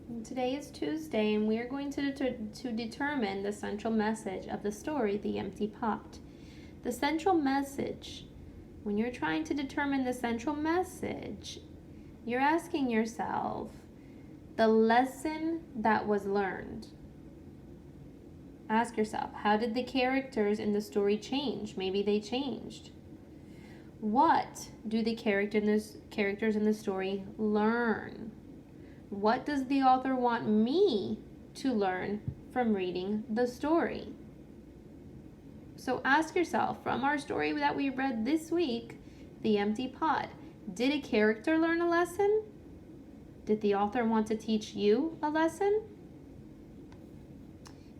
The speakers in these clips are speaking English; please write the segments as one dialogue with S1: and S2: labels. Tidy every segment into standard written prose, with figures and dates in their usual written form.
S1: Today is Tuesday, and we are going to determine the central message of the story, The Empty Pot. The central message, when you're trying to determine the central message, you're asking yourself the lesson that was learned. Ask yourself, how did the characters in the story change? Maybe they changed. What do the characters in the story learn? What does the author want me to learn from reading the story? So ask yourself, from our story that we read this week, The Empty Pot, did a character learn a lesson? Did the author want to teach you a lesson?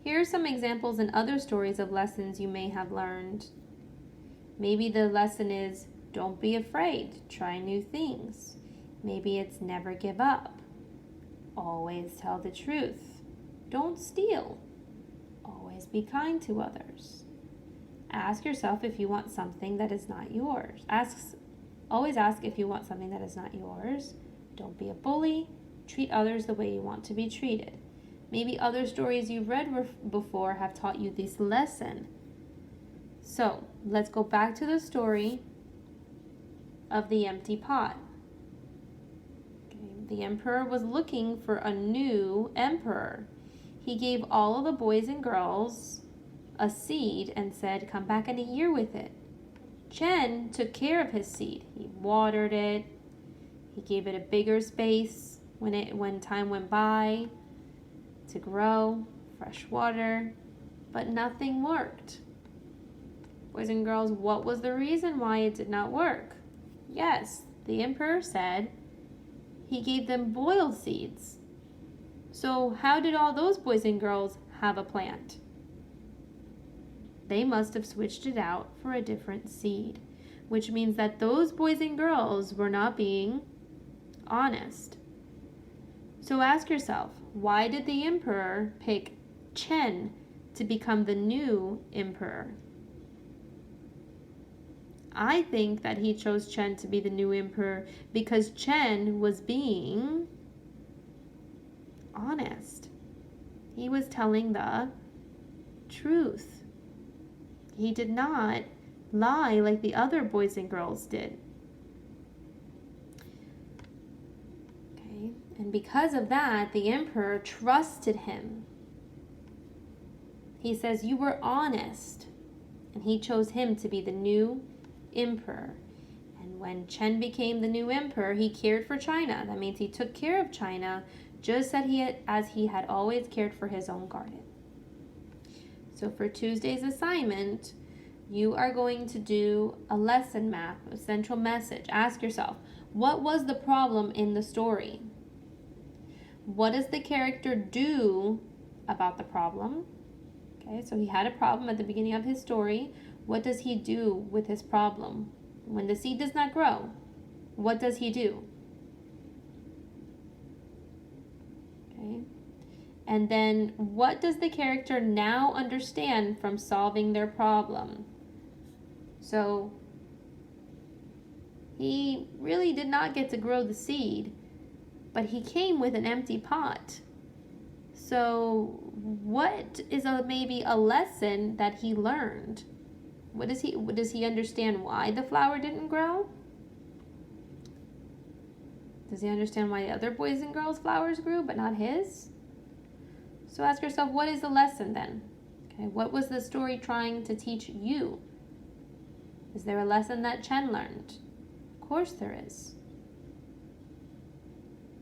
S1: Here are some examples in other stories of lessons you may have learned. Maybe the lesson is, don't be afraid, try new things. Maybe it's never give up. Always tell the truth. Don't steal. Always be kind to others. Ask yourself if you want something that is not yours. Always ask if you want something that is not yours. Don't be a bully. Treat others the way you want to be treated. Maybe other stories you've read before have taught you this lesson. So, let's go back to the story of the empty pot. The emperor was looking for a new emperor. He gave all of the boys and girls a seed and said, come back in a year with it. Chen took care of his seed. He watered it. He gave it a bigger space when time went by to grow, fresh water, but nothing worked. Boys and girls, what was the reason why it did not work? Yes, the emperor said he gave them boiled seeds. So how did all those boys and girls have a plant? They must have switched it out for a different seed, which means that those boys and girls were not being honest. So ask yourself, why did the emperor pick Chen to become the new emperor? I think that he chose Chen to be the new emperor because Chen was being honest. He was telling the truth. He did not lie like the other boys and girls did. Okay, and because of that, the emperor trusted him. He says, you were honest, and he chose him to be the new emperor. And when Chen became the new emperor, he cared for China. That means he took care of China just as he had always cared for his own garden. So for Tuesday's assignment, you are going to do a lesson map, a central message. Ask yourself, what was the problem in the story? What does the character do about the problem? Okay, so he had a problem at the beginning of his story. What does he do with his problem? When the seed does not grow, what does he do? Okay. And then what does the character now understand from solving their problem? So he really did not get to grow the seed, but he came with an empty pot. So what is maybe a lesson that he learned? Does he understand why the flower didn't grow? Does he understand why the other boys and girls' flowers grew but not his? So ask yourself, what is the lesson then? Okay, what was the story trying to teach you? Is there a lesson that Chen learned? Of course there is.